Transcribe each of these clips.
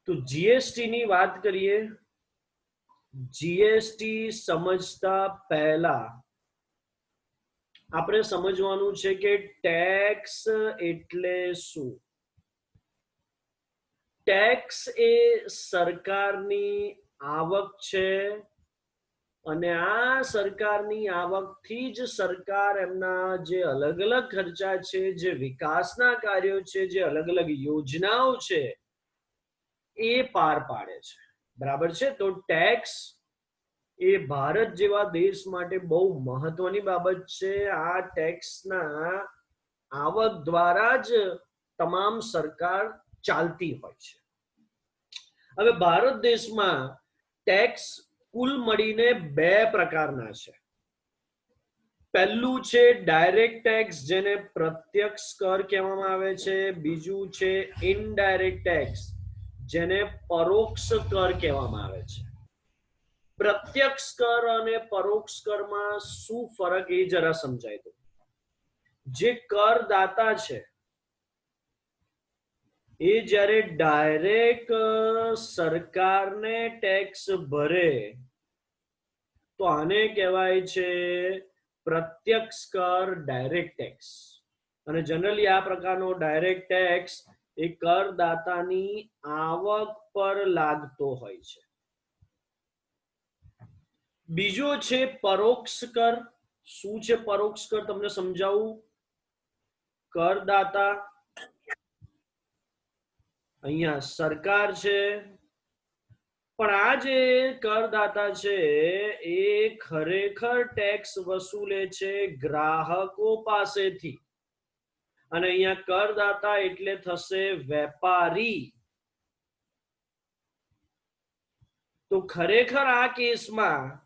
તો જીએસટી ની વાત કરીએ. જીએસટી સમજતા પહેલા આપણે સમજવાનું છે કે ટેક્સ એટલે શું. ટેક્સ એ સરકારની આવક છે અને આ સરકારની આવકથી જ સરકાર એમના જે અલગ અલગ ખર્ચા છે, જે વિકાસના કાર્યો છે, જે અલગ અલગ યોજનાઓ છે એ પાર પાડે છે. બરાબર છે. તો ટેક્સ એ ભારત જેવા દેશ માટે બહુ મહત્વની બાબત છે. આ ટેક્સના આવક દ્વારા જ તમામ સરકાર ચાલતી હોય છે. હવે ભારત દેશમાં ટેક્સ કુલ મળીને બે પ્રકારના છે. પહેલું છે ડાયરેક્ટ ટેક્સ, જેને પ્રત્યક્ષ કર કહેવામાં આવે છે. બીજું છે ઇનડાયરેક્ટ ટેક્સ, જેને પરોક્ષ કર કહેવામાં આવે છે. પ્રત્યક્ષ કર અને પરોક્ષ કરમાં શું ફરક એ જરા સમજાય દો. જે કરદાતા છે એ જ્યારે ડાયરેક્ટ સરકારને ટેક્સ ભરે તો આને કહેવાય છે પ્રત્યક્ષ કર, ડાયરેક્ટ ટેક્સ. અને જનરલી આ પ્રકારનો ડાયરેક્ટ ટેક્સ એ કરદાતાની આવક પર લાગતો હોય છે. બીજો છે પરોક્ષ કર. શું છે પરોક્ષ કર તમને સમજાવું. કરદાતા અહીંયા સરકાર છે, પણ આ જે કરદાતા છે એ ખરેખર ટેક્સ વસૂલે છે ગ્રાહકો પાસેથી. અને અહીંયા કરદાતા એટલે થશે વેપારી. તો ખરેખર આ કેસમાં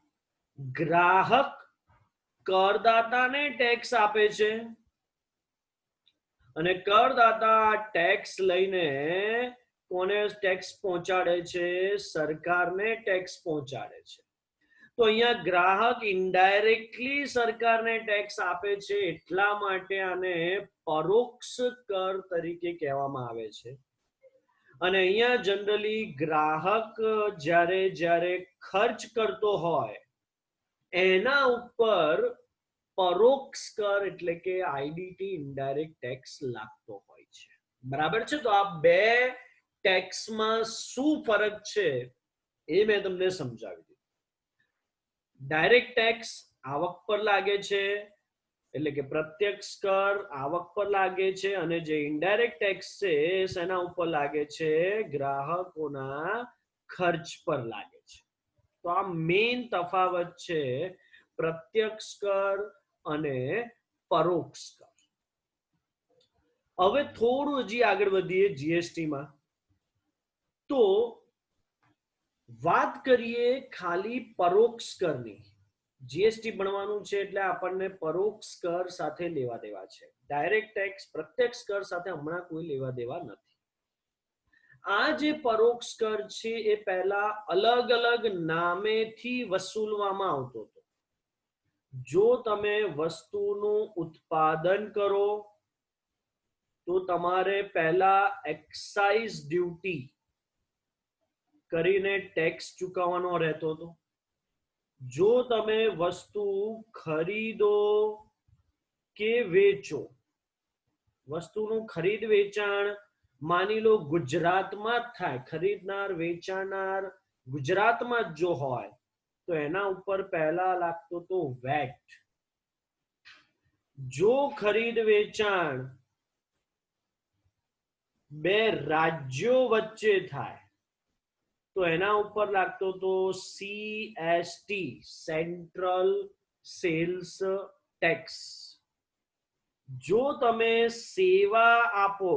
ગ્રાહક કરદાતાને ટેક્સ આપે છે અને કરદાતા ટેક્સ લઈને કોને ટેક્સ પહોંચાડે છે? સરકારને ટેક્સ પહોંચાડે છે. તો અહીંયા ગ્રાહક ઇનડાયરેક્ટલી સરકારને ટેક્સ આપે છે, એટલા માટે આને પરોક્ષ કર તરીકે કહેવામાં આવે છે. અને અહીંયા જનરલી ગ્રાહક જ્યારે જ્યારે ખર્ચ કરતો હોય એના ઉપર પરોક્ષ કર એટલે કે આઈડીટી, ઇનડાયરેક્ટ ટેક્સ લાગતો હોય છે. બરાબર છે. તો આ બે ટેક્સમાં શું ફરક છે એ મેં તમને સમજાવી દીધું. ડાયરેક્ટ ટેક્સ આવક પર લાગે છે, એટલે કે પ્રત્યક્ષ કર આવક પર લાગે છે, અને જે ઇનડાયરેક્ટ ટેક્સ છે એના ઉપર લાગે છે? ગ્રાહકોના ખર્ચ પર લાગે છે. તો આ મેઇન તફાવત છે પ્રત્યક્ષ કર અને પરોક્ષ કર. હવે થોડું હજી આગળ વધીએ જીએસટીમાં. તો વાત કરીએ ખાલી પરોક્ષ કરની. જીએસટી ભણવાનું છે એટલે આપણને પરોક્ષ કર સાથે લેવા દેવા છે. ડાયરેક્ટ ટેક્સ, પ્રત્યક્ષ કર સાથે હમણાં કોઈ લેવા દેવા નથી. આ જે પરોક્ષ કર છે એ પહેલા અલગ અલગ નામેથી વસૂલવામાં આવતો હતો. જો તમે વસ્તુનું ઉત્પાદન કરો તો તમારે પહેલા એક્સાઇઝ ડ્યુટી કરીને ટેક્સ ચૂકવવાનો રહેતો હતો. જો તમે વસ્તુ ખરીદો કે વેચો, વસ્તુનું ખરીદ વેચાણ માની લો ગુજરાતમાં જ થાય, ખરીદનાર વેચાણનાર ગુજરાતમાં જ જો હોય તો એના ઉપર પહેલા લાગતો તો વેટ. જો ખરીદ વેચાણ બે રાજ્યો વચ્ચે થાય તો એના ઉપર લાગતો તો સીએસટી, સેન્ટ્રલ સેલ્સ ટેક્સ. જો તમે સેવા આપો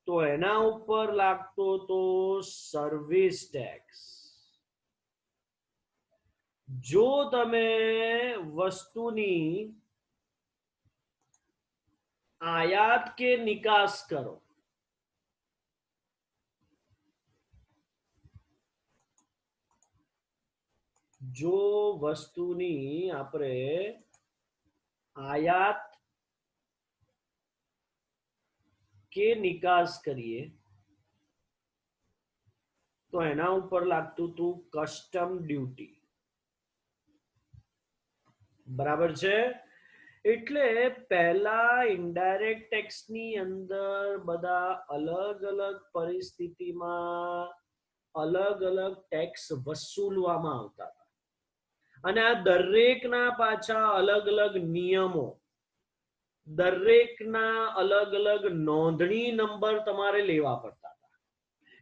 તો એના ઉપર લાગતો તો સર્વિસ ટેક્સ. જો તમે વસ્તુની આયાત કે નિકાસ કરો, જો વસ્તુની આપણે આયાત કે નિકાસ કરીએ તો એના ઉપર લાગતું હતું કસ્ટમ ડ્યુટી, બરાબર છે. એટલે પહેલા ઇનડાયરેક્ટ ટેક્સ ની અંદર બધા અલગ અલગ પરિસ્થિતિમાં અલગ અલગ ટેક્સ વસૂલવામાં આવતા હતા, અને આ દરેકના પાછા અલગ અલગ નિયમો, દરેકના અલગ અલગ નોંધણી નંબર તમારે લેવા પડતા હતા.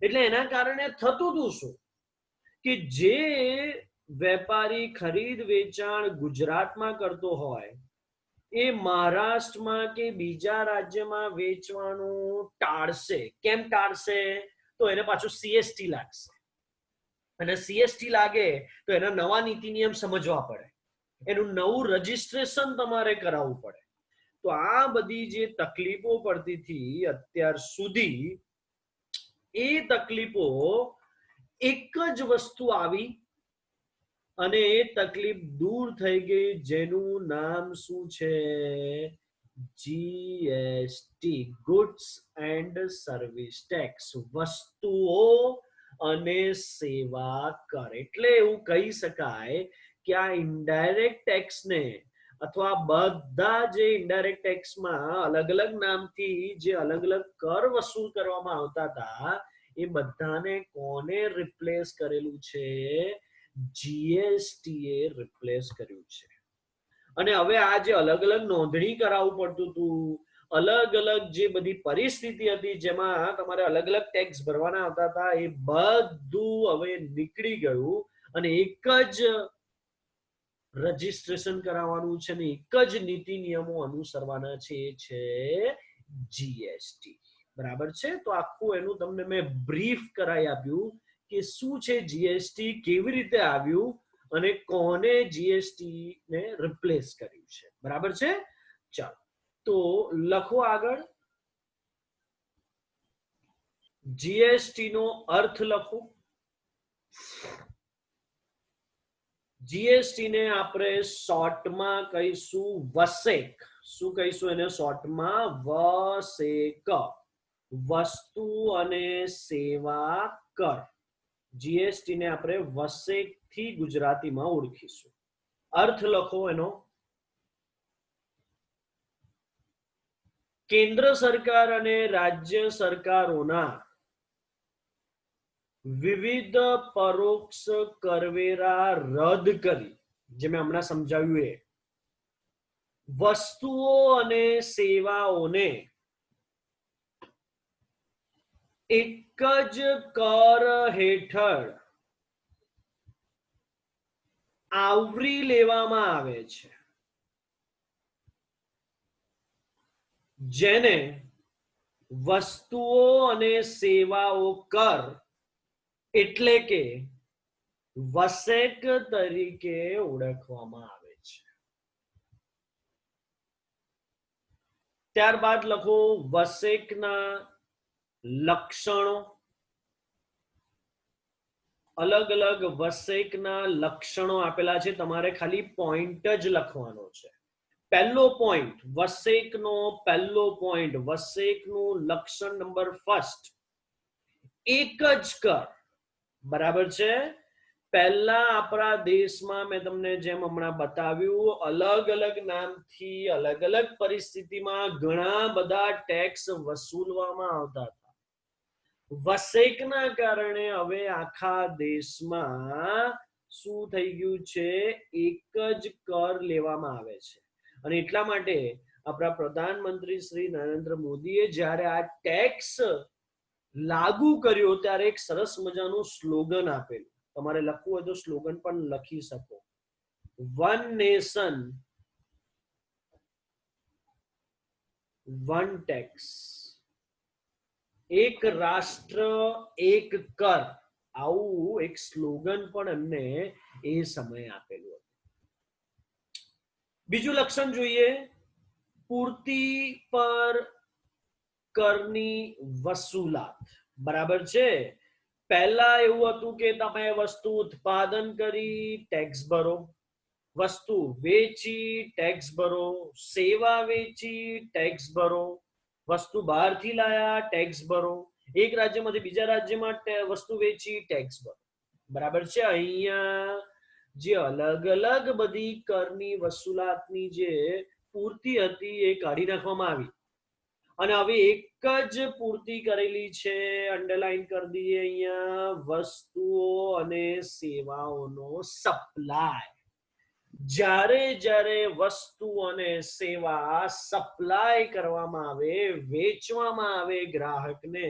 એટલે એના કારણે થતું હતું શું કે જે વેપારી ખરીદ વેચાણ ગુજરાતમાં કરતો હોય એ મહારાષ્ટ્રમાં કે બીજા રાજ્યમાં વેચવાનું ટાળશે. કેમ ટાળશે? તો એને પાછું સીએસટી લાગશે, અને સીએસટી લાગે તો એના નવા નીતિ નિયમ સમજવા પડે, એનું નવું રજીસ્ટ્રેશન તમારે કરાવવું પડે. તો આ બધી જે તકલીફો પડતી હતી અત્યાર સુધી, એ તકલીફો એક જ વસ્તુ આવી અને એ તકલીફ દૂર થઈ ગઈ, જેનું નામ શું છે? GST, goods and service tax, વસ્તુઓ અને સેવા કર. એટલે એવું કહી શકાય કે આ ઇનડાયરેક્ટ ટેક્સને અથવા બધા જે ઇનડાયરેક્ટ ટેક્સમાં અલગ અલગ નામથી જે અલગ અલગ કર વસૂલ કરવામાં આવતા હતા, એ બધાને કોને રિપ્લેસ કરેલું છે? જીએસટી એ રિપ્લેસ કર્યું છે. અને હવે આ જે અલગ અલગ નોંધણી કરાવવું પડતું હતું, અલગ અલગ જે બધી પરિસ્થિતિ હતી જેમાં તમારે અલગ અલગ ટેક્સ ભરવાના આવતા હતા, એ બધું હવે નીકળી ગયું અને એક જ રજીસ્ટ્રેશન કરાવવાનું છે અને એક જ નીતિ નિયમો અનુસરવાના છે, એ છે જીએસટી. બરાબર છે. તો આખું એનું તમને મેં બ્રીફ કરાવી આપ્યું કે શું છે જીએસટી, કેવી રીતે આવ્યું અને કોને જીએસટી ને રિપ્લેસ કર્યું છે. બરાબર છે. ચાલો તો લખો આગળ. જીએસટી નો અર્થ લખો. જીએસટી ને આપણે શોર્ટમાં કહીશું વસેક. શું કહીશું એને શોર્ટમાં? વસેક, વસ્તુ અને સેવા કર. જીએસટી ને આપણે વસેક થી ગુજરાતીમાં ઓળખીશું. અર્થ લખો એનો. કેન્દ્ર સરકાર અને રાજ્ય સરકારોના વિવિધ પરોક્ષ કરવેરા રદ કરી, જે મેં હમણાં સમજાવ્યું એ, વસ્તુઓ અને સેવાઓને એક જ કર હેઠળ આવરી લેવામાં આવે છે, જેને વસ્તુઓ અને સેવાઓ કર એટલે કે વસેક તરીકે ઓળખવામાં આવે છે. ત્યારબાદ લખો વસેકના લક્ષણો. અલગ અલગ વસેકના લક્ષણો આપેલા છે, તમારે ખાલી પોઈન્ટ જ લખવાનો છે. પહેલો પોઈન્ટ, વસેકનો પહેલો પોઈન્ટ, વસેકનું લક્ષણ નંબર ફર્સ્ટ, એક જ કર. બરાબર છે. પહેલા આપણા દેશમાં મેં તમને જેમ હમણાં બતાવ્યું, અલગ અલગ નામથી અલગ અલગ પરિસ્થિતિમાં ઘણા બધા ટેક્સ વસૂલવામાં આવતા હતા. વસેકના કારણે હવે આખા દેશમાં શું થઈ ગયું છે? એક જ કર લેવામાં આવે છે. અને એટલા માટે આપણા પ્રધાનમંત્રી શ્રી નરેન્દ્ર મોદીએ જ્યારે આ ટેક્સ લાગુ કર્યો ત્યારે એક સરસ મજાનું સ્લોગન આપેલું. તમારે લખવું હોય તો સ્લોગન પણ લખી શકો. વન નેશન વન ટેક્સ, એક રાષ્ટ્ર એક કર. આવું એક સ્લોગન પણ એમને એ સમયે આપેલું હતું. બીજું લક્ષણ જોઈએ, પૂર્તિ પર કરની વસૂલાત. બરાબર છે. પહેલા એવું હતું કે તમે વસ્તુ ઉત્પાદન કરી, ટેક્સ ભરો, વસ્તુ વેચી, ટેક્સ ભરો, સેવા વેચી, ટેક્સ ભરો, વસ્તુ બહારથી લાયા, ટેક્સ ભરો. એક રાજ્યમાંથી બીજા રાજ્યમાં વસ્તુ વેચી ટેક્સ ભરો, બરાબર છે. અહીંયા જે અલગ અલગ બધી કરની વસૂલાતની જે પૂર્તિ હતી એ કાઢી નાખવામાં આવી અને હવે એક જ પૂર્તિ કરેલી છે, અંડરલાઈન કરી દઈએ અહીંયા, વસ્તુઓ અને સેવાઓનો સપ્લાય. જ્યારે જ્યારે વસ્તુ અને સેવા સપ્લાય કરવામાં આવે, વેચવામાં આવે ગ્રાહકને,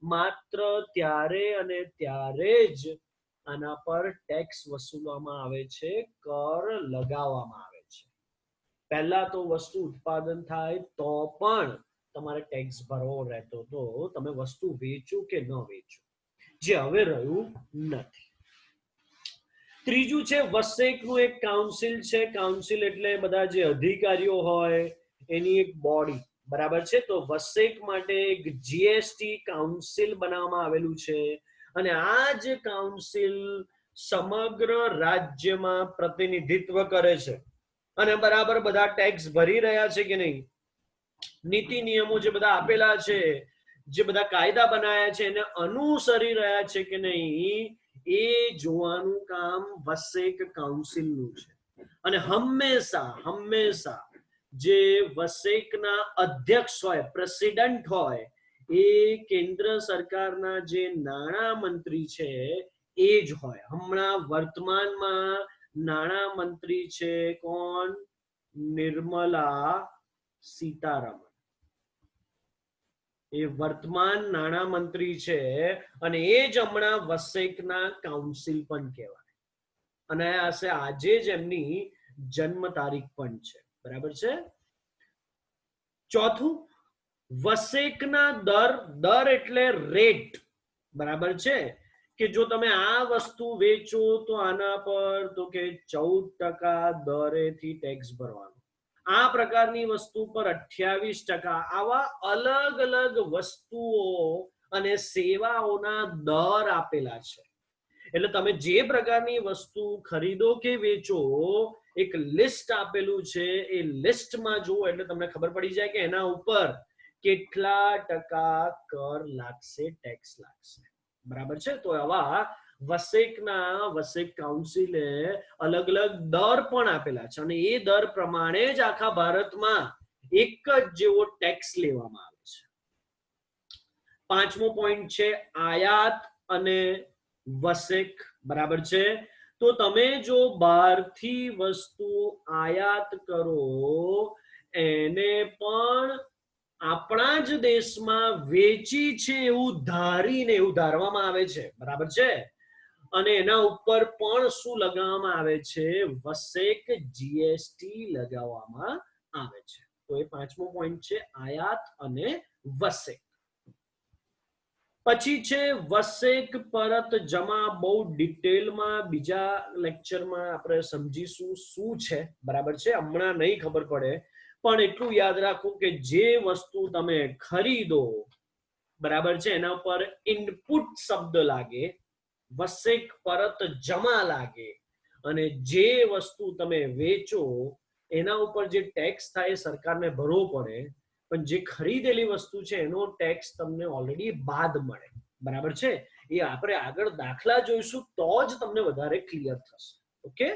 માત્ર ત્યારે અને ત્યારે જ આના પર ટેક્સ વસૂલવામાં આવે છે, કર લગાવવામાં આવે છે. પહેલા તો વસ્તુ ઉત્પાદન થાય તો પણ તમારે ટેક્સ ભરવો રહેતો હતો, તમે વસ્તુ વેચો કે ન વેચો, જે હવે રહ્યું નથી. ત્રીજું છે વસેકનું એક કાઉન્સિલ છે. કાઉન્સિલ એટલે બધા જે અધિકારીઓ હોય એની એક બોડી, બરાબર છે. તો વસેક માટે એક જીએસટી કાઉન્સિલ બનાવવામાં આવેલું છે અને આ જે કાઉન્સિલ સમગ્ર રાજ્યમાં પ્રતિનિધિત્વ કરે છે અને બરાબર બધા ટેક્સ ભરી રહ્યા છે કે નહીં, નીતિ નિયમો જે બધા આપેલા છે, જે બધા કાયદા બનાયા છે એને અનુસરી રહ્યા છે કે નહીં, એ જોવાનું કામ વસેક કાઉન્સિલનું છે. અને હંમેશા હંમેશા જે વસેકના અધ્યક્ષ હોય, પ્રેસિડેન્ટ હોય, એ કેન્દ્ર સરકારના જે નાણાં મંત્રી છે એ જ હોય. હમણાં વર્તમાનમાં નાણાં મંત્રી છે કોણ? નિર્મલા સીતારમણ. એ વર્તમાન નાણાં મંત્રી છે અને એ જ હમણાં વસેકના કાઉન્સિલ પણ કહેવાય. અને આજે જ એમની જન્મ તારીખ પણ છે, બરાબર છે. ચોથું, વસેકના દર એટલે રેટ, બરાબર છે. કે જો તમે આ વસ્તુ વેચો તો આના પર તો કે 14% દરેથી ટેક્સ ભરવાનો, આ પ્રકારની વસ્તુ પર 28%. આવા અલગ અલગ વસ્તુઓ અને સેવાઓના દર આપેલા છે. એટલે તમે જે પ્રકારની વસ્તુ ખરીદો કે વેચો, એક લિસ્ટ આપેલું છે, એ લિસ્ટમાં જુઓ એટલે તમને ખબર પડી જાય કે એના ઉપર કેટલા ટકા કર લાગશે, ટેક્સ લાગશે, બરાબર છે. તો આવા વસેક કાઉન્સિલે અલગ અલગ દર પણ આપેલા છે અને એ દર પ્રમાણે જ આખા ભારતમાં એક જ જેવો ટેક્સ લેવામાં આવે છે. પાંચમો પોઈન્ટ છે આયાત અને વસેક, બરાબર છે. તો તમે જો બહારથી વસ્તુ આયાત કરો, એને પણ આપણા જ દેશમાં વેચી છે એવું ધારવામાં આવે છે, બરાબર છે. અને એના ઉપર પણ શું લગાવવામાં આવે છે? વસેક જીએસટી લગાવવામાં આવે છે. તો એ પાંચમો પોઈન્ટ છે આયાત અને વસેક. પછી છે વસેક પરત જમા. બહુ ડિટેલમાં બીજા લેક્ચરમાં આપણે સમજીશું શું છે, બરાબર છે. હમણાં નહીં ખબર પડે, પણ એટલું યાદ રાખો કે જે વસ્તુ તમે ખરીદો, બરાબર છે, એના પર ઇનપુટ શબ્દ લાગે, વસેક પરત જમા લાગે, અને જે વસ્તુ તમે વેચો એના ઉપર જે ટેક્સ થાય સરકારને ભરવો પડે, પણ જે ખરીદેલી વસ્તુ છે એનો ટેક્સ તમને ઓલરેડી બાદ મળે, બરાબર છે. એ આપણે આગળ દાખલા જોઈશું તો જ તમને વધારે ક્લિયર થશે. ઓકે.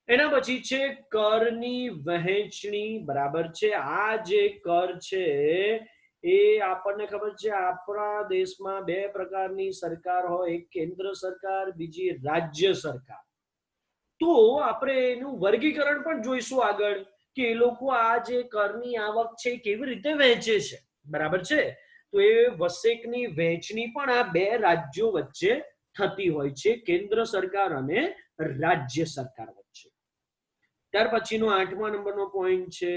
એના પછી છે કરની વહેંચણી, બરાબર છે. આ જે કર છે એ આપણને ખબર છે આપણા દેશમાં બે પ્રકારની સરકાર હોય, એક કેન્દ્ર સરકાર, બીજી રાજ્ય સરકાર. તો આપણે એનું વર્ગીકરણ પણ જોઈશું આગળ કે એ લોકો આ જે કરની આવક છે કેવી રીતે વહેંચે છે, બરાબર છે. તો એ વસેકની વહેંચણી પણ આ બે રાજ્યો વચ્ચે થતી હોય છે, કેન્દ્ર સરકાર અને રાજ્ય સરકાર વચ્ચે. ત્યાર પછીનો 8મા નંબરનો પોઈન્ટ છે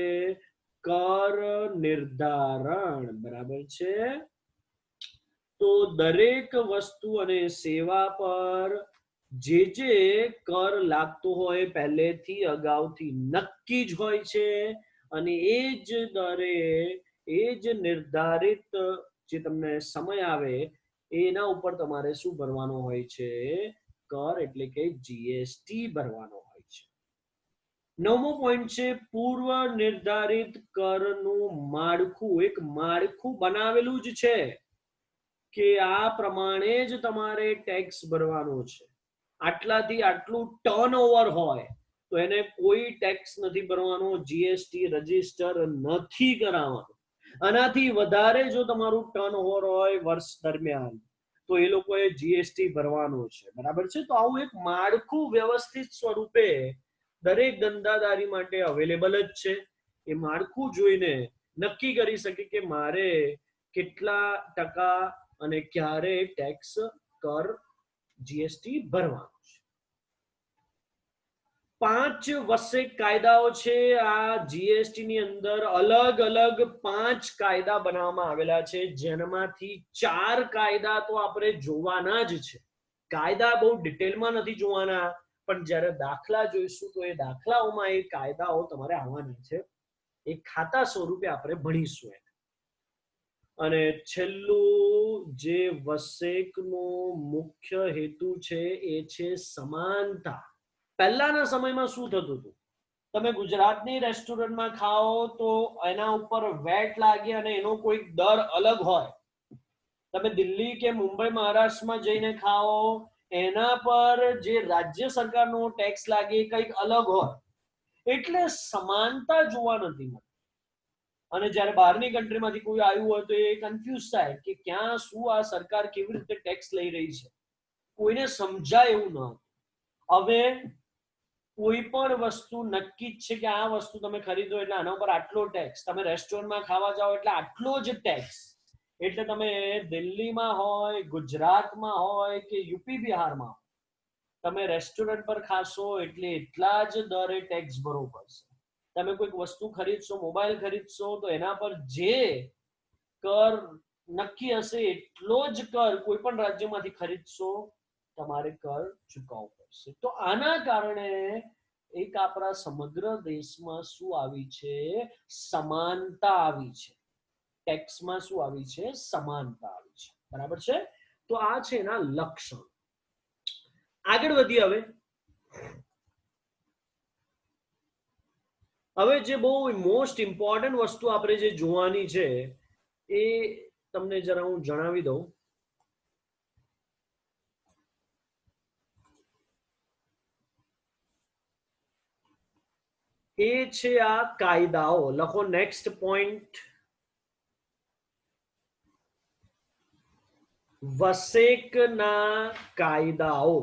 કર નિર્ધારણ, બરાબર છે. તો દરેક વસ્તુ અને સેવા પર જે કર લાગતો હોય પહેલેથી અગાઉથી નક્કી જ હોય છે અને એ જ દરે, એ જ નિર્ધારિત જે તમને સમય આવે એના ઉપર તમારે શું ભરવાનું હોય છે? કર એટલે કે જીએસટી ભરવાનો હોય છે. 9મો પોઈન્ટ છે પૂર્વ નિર્ધારિત કરનું માળખું. એક માળખું બનાવેલું જ છે કે આ પ્રમાણે જ તમારે ટેક્સ ભરવાનો છે. આટલાથી આટલું ટર્નઓવર હોય તો એને કોઈ ટેક્સ નથી ભરવાનો, જીએસટી રજીસ્ટર નથી કરાવવાનું. આનાથી વધારે જો તમારું ટર્નઓવર હોય વર્ષ દરમિયાન તો એ લોકોએ જીએસટી ભરવાનો છે. બરાબર છે? તો આવું એક માળખું વ્યવસ્થિત સ્વરૂપે દરેક ધંધાદારી માટે અવેલેબલ જ છે. એ માળખું જોઈને નક્કી કરી શકે કે મારે કેટલા ટકા અને ક્યારે ટેક્સ કર જીએસટી ભરવાનો છે. 5 વસેક કાયદાઓ છે આ જીએસટી ની અંદર. અલગ અલગ 5 કાયદા બનાવવામાં આવેલા છે, જેનામાંથી 4 કાયદા તો આપણે જોવાના જ છે. કાયદા બહુ ડિટેલમાં નથી જોવાના, પણ જ્યારે દાખલા જોઈશું તો એ દાખલાઓમાં એ કાયદાઓ તમારે આવવાના છે. એ ખાતા સ્વરૂપે આપણે ભણીશું. અને છેલ્લું જે વસેકનો મુખ્ય હેતુ છે એ છે સમાનતા. પહેલાના સમયમાં શું થતું હતું, તમે ગુજરાતની રેસ્ટોરન્ટમાં ખાઓ તો એના ઉપર વેટ લાગે અને એનો કોઈ દર અલગ હોય. તમે દિલ્હી કે મુંબઈ મહારાષ્ટ્રમાં જઈને ખાઓ એના પર જે રાજ્ય સરકારનો ટેક્સ લાગે કંઈક અલગ હોય. એટલે સમાનતા જોવા નથી મળતી. અને જ્યારે બહારની કન્ટ્રીમાંથી કોઈ આવ્યું હોય તો એ કન્ફ્યુઝ થાય કે ક્યાં શું આ સરકાર કેવી રીતે ટેક્સ લઈ રહી છે, કોઈને સમજાય એવું ન. હવે કોઈ પણ વસ્તુ નક્કી જ છે કે આ વસ્તુ તમે ખરીદો એટલે આના ઉપર આટલો ટેક્સ, તમે રેસ્ટોરન્ટમાં ખાવા જાઓ એટલે આટલો જ ટેક્સ. એટલે તમે દિલ્હીમાં હોય, ગુજરાતમાં હોય કે યુપી બિહારમાં તમે રેસ્ટોરન્ટ પર ખાશો એટલે એટલા જ દરે ટેક્સ ભરવો પડશે. તમે કોઈક વસ્તુ ખરીદશો, મોબાઈલ ખરીદશો તો એના પર જે કર નક્કી હશે એટલો જ કર કોઈ પણ રાજ્યમાંથી ખરીદશો તમારે કર ચૂકવવો પડશે. તો આના કારણે એક આપણા સમગ્ર દેશમાં શું આવી છે, સમાનતા આવી છે. ટેક્સમાં શું આવી છે, સમાનતા આવી છે. બરાબર છે? તો આ છે એના લક્ષણ. આગળ વધીએ. હવે જે બહુ મોસ્ટ ઇમ્પોર્ટન્ટ વસ્તુ આપણે જે જોવાની છે એ તમને જરા હું જણાવી દઉં. એ છે આ કાયદાઓ. લખો નેક્સ્ટ પોઈન્ટ, વસેકના કાયદાઓ.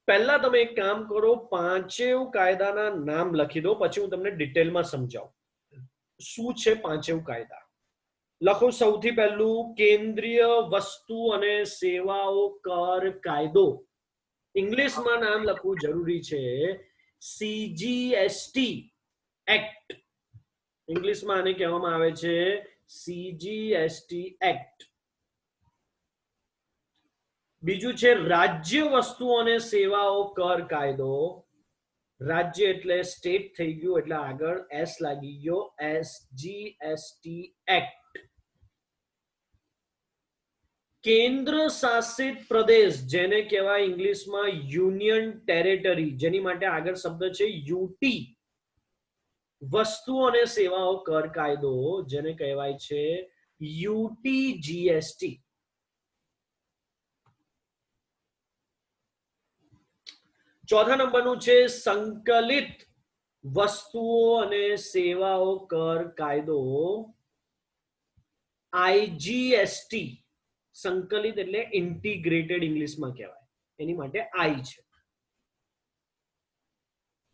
પહેલા તમે એક કામ કરો, 5 કાયદાના નામ લખી દો, પછી હું તમને ડિટેલમાં સમજાવું શું છે 5 કાયદા. લખો સૌથી પહેલું કેન્દ્રીય વસ્તુ અને સેવાઓ કર કાયદો. ઇંગ્લિશમાં નામ લખવું જરૂરી છે, સીજીએસટી એક્ટ. ઇંગ્લિશમાં આને કહેવામાં આવે છે સીજીએસટી એક્ટ. બીજું છે રાજ્ય વસ્તુ અને સેવાઓ કર કાયદો. રાજ્ય એટલે સ્ટેટ થઈ ગયું એટલે આગળ એસ લાગી ગયો, એસજીએસટી એક્ટ. કેન્દ્ર શાસિત પ્રદેશ જેને કહેવાય ઇંગ્લિશમાં યુનિયન ટેરેટરી, જેની માટે આગળ શબ્દ છે યુટી. વસ્તુ અને સેવાઓ કર કાયદો જેને કહેવાય છે યુટીજીએસટી. ચોથા નંબરનું છે સંકલિત વસ્તુઓ અને સેવાઓ કર કાયદો, આઈજીએસટી. સંકલિત એટલે ઇન્ટિગ્રેટેડ ઇંગ્લિશમાં કહેવાય, એની માટે આઈ છે.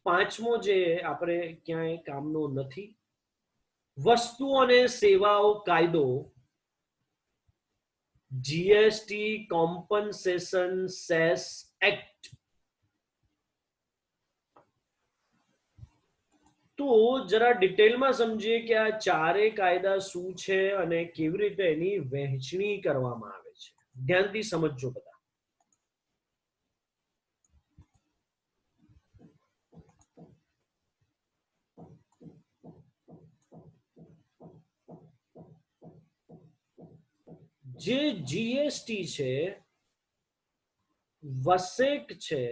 પાંચમો જે આપણે ક્યાંય કામનો નથી, વસ્તુ અને સેવાઓ કાયદો, જીએસટી કોમ્પન્સેશન સેસ એક્ટ. તો જરા ડિટેલમાં સમજીએ કે આ ચારે કાયદા શું છે અને કેવી રીતે એની વહેંચણી કરવામાં આવે છે. ધ્યાનથી સમજજો બધા. જે જીએસટી છે, વસેક છે,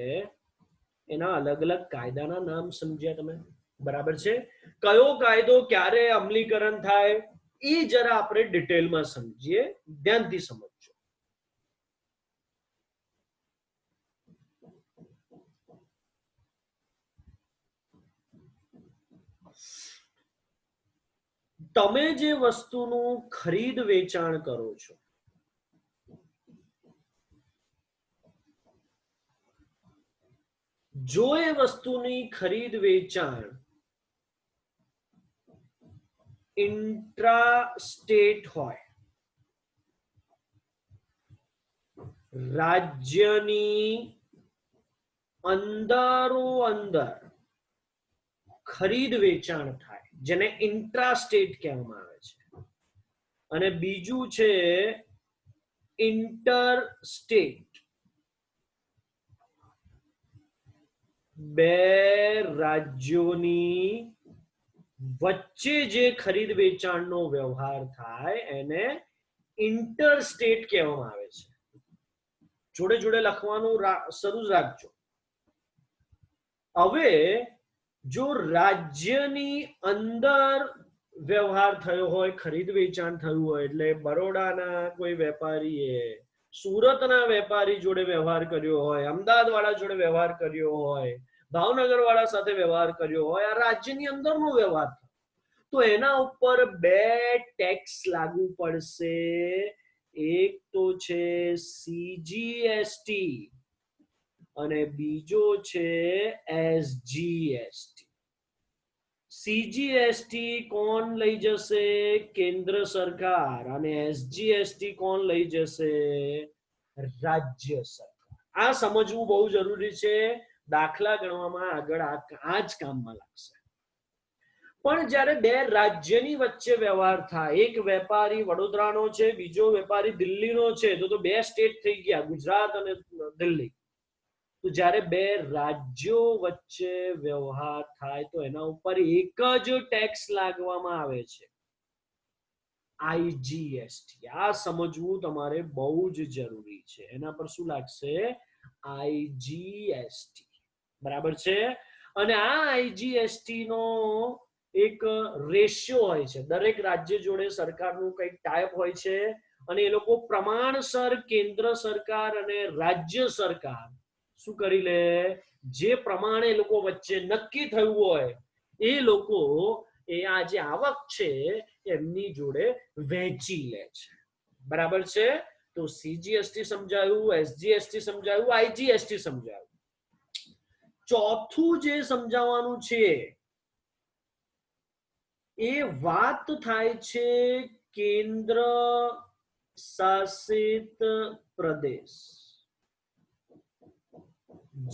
એના અલગ અલગ કાયદાના નામ સમજ્યા તમે. બરાબર છે. કયો કાયદો ક્યારે અમલીકરણ થાય એ જરા આપણે ડિટેલમાં સમજીએ, ધ્યાનથી સમજજો. તમે જે વસ્તુનું ખરીદ વેચાણ કરો છો, જો એ વસ્તુની ખરીદ વેચાણ ઇન્ટ્રા સ્ટેટ હોય, રાજ્યની અંદરો અંદર ખરીદ વેચાણ થાય, જેને ઇન્ટ્રા સ્ટેટ કહેવામાં આવે છે, અને બીજું છે ઇન્ટર સ્ટેટ, બે રાજ્યોની વચ્ચે જે ખરીદ વેચાણનો વ્યવહાર થાય એને ઇન્ટર સ્ટેટ કહેવામાં આવે છે. જોડે જોડે લખવાનું શરૂ રાખજો. હવે જો રાજ્યની અંદર વ્યવહાર થયો હોય, ખરીદ વેચાણ થયું હોય, એટલે બરોડાના કોઈ વેપારીએ સુરતના વેપારી જોડે વ્યવહાર કર્યો હોય, અમદાવાદ વાળા જોડે વ્યવહાર કર્યો હોય, ભાવનગર વાળા સાથે વ્યવહાર કર્યો હોય, આ રાજ્યની અંદરનો વ્યવહાર, તો એના ઉપર બે ટેક્સ લાગુ પડશે. એક તો છે સીજીએસટી અને બીજો છે એસજીએસટી. સીજીએસટી કોણ લઈ જશે? કેન્દ્ર સરકાર. અને એસજીએસટી કોણ લઈ જશે? રાજ્ય સરકાર. આ સમજવું બહુ જરૂરી છે. દાખલા ગણવામાં આગળ આ જ કામમાં લાગશે. પણ જ્યારે બે રાજ્યની વચ્ચે વ્યવહાર થાય, એક વેપારી વડોદરાનો છે, બીજો વેપારી દિલ્હીનો છે, તો બે સ્ટેટ થઈ ગયા, ગુજરાત અને દિલ્હી. તો જ્યારે બે રાજ્યો વચ્ચે વ્યવહાર થાય તો એના ઉપર એક જ ટેક્સ લાગવામાં આવે છે, આઈજીએસટી. આ સમજવું તમારે બહુ જ જરૂરી છે. એના પર શું લાગશે? આઈજીએસટી. બરાબર છે. અને આ આઈજીએસટી નો એક રેશિયો હોય છે. દરેક રાજ્ય જોડે સરકારનું કંઈક ટાઈપ હોય છે, અને એ લોકો પ્રમાણસર કેન્દ્ર સરકાર અને રાજ્ય સરકાર શું કરી લે? જે પ્રમાણે લોકો વચ્ચે નક્કી થયું હોય એ લોકો એ આ જે આવક છે એમની જોડે વહેંચી લે છે. બરાબર છે. તો સીજીએસટી સમજાયું, એસજીએસટી સમજાયું, આઈજીએસટી સમજાયું. ચોથું જે સમજાવવાનું છે એ વાત થાય છે કેન્દ્ર શાસિત પ્રદેશ.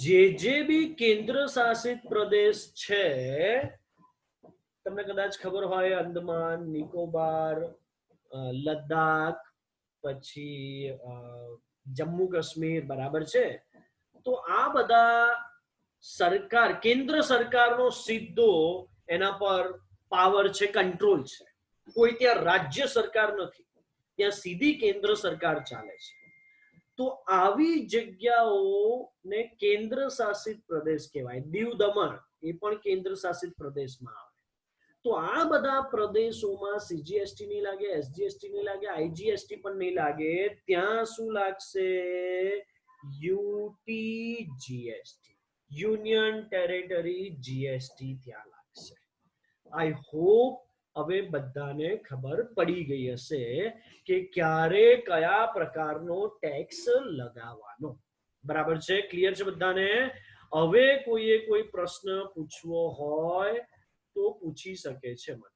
જે બી કેન્દ્ર શાસિત પ્રદેશ છે, તમને કદાચ ખબર હોય, અંદમાન, નિકોબાર, લદ્દાખ, પછી જમ્મુ કાશ્મીર. બરાબર છે. તો આ બધા સરકાર, કેન્દ્ર સરકારનો સીધો એના પર પાવર છે, કંટ્રોલ છે. કોઈ ત્યાં રાજ્ય સરકાર નથી, ત્યાં સીધી કેન્દ્ર સરકાર ચાલે છે. તો આવી જગ્યાઓને કેન્દ્ર શાસિત પ્રદેશ કહેવાય. દીવ દમણ એ પણ કેન્દ્ર શાસિત પ્રદેશમાં આવે. તો આ બધા પ્રદેશોમાં સીજીએસટી નહીં લાગે, એસજીએસટી નહીં લાગે, આઈજીએસટી પણ નહીં લાગે. ત્યાં શું લાગશે? યુટીજીએસટી, યુનિયન ટેરેટરી જીએસટી ત્યાં લાગશે. આઈ હોપ હવે બધાને ખબર પડી ગઈ હશે કે ક્યારે કયા પ્રકારનો ટેક્સ લગાવવાનો. બરાબર છે. ક્લિયર છે બધાને? હવે કોઈએ કોઈ પ્રશ્ન પૂછવો હોય તો પૂછી શકે છે મને.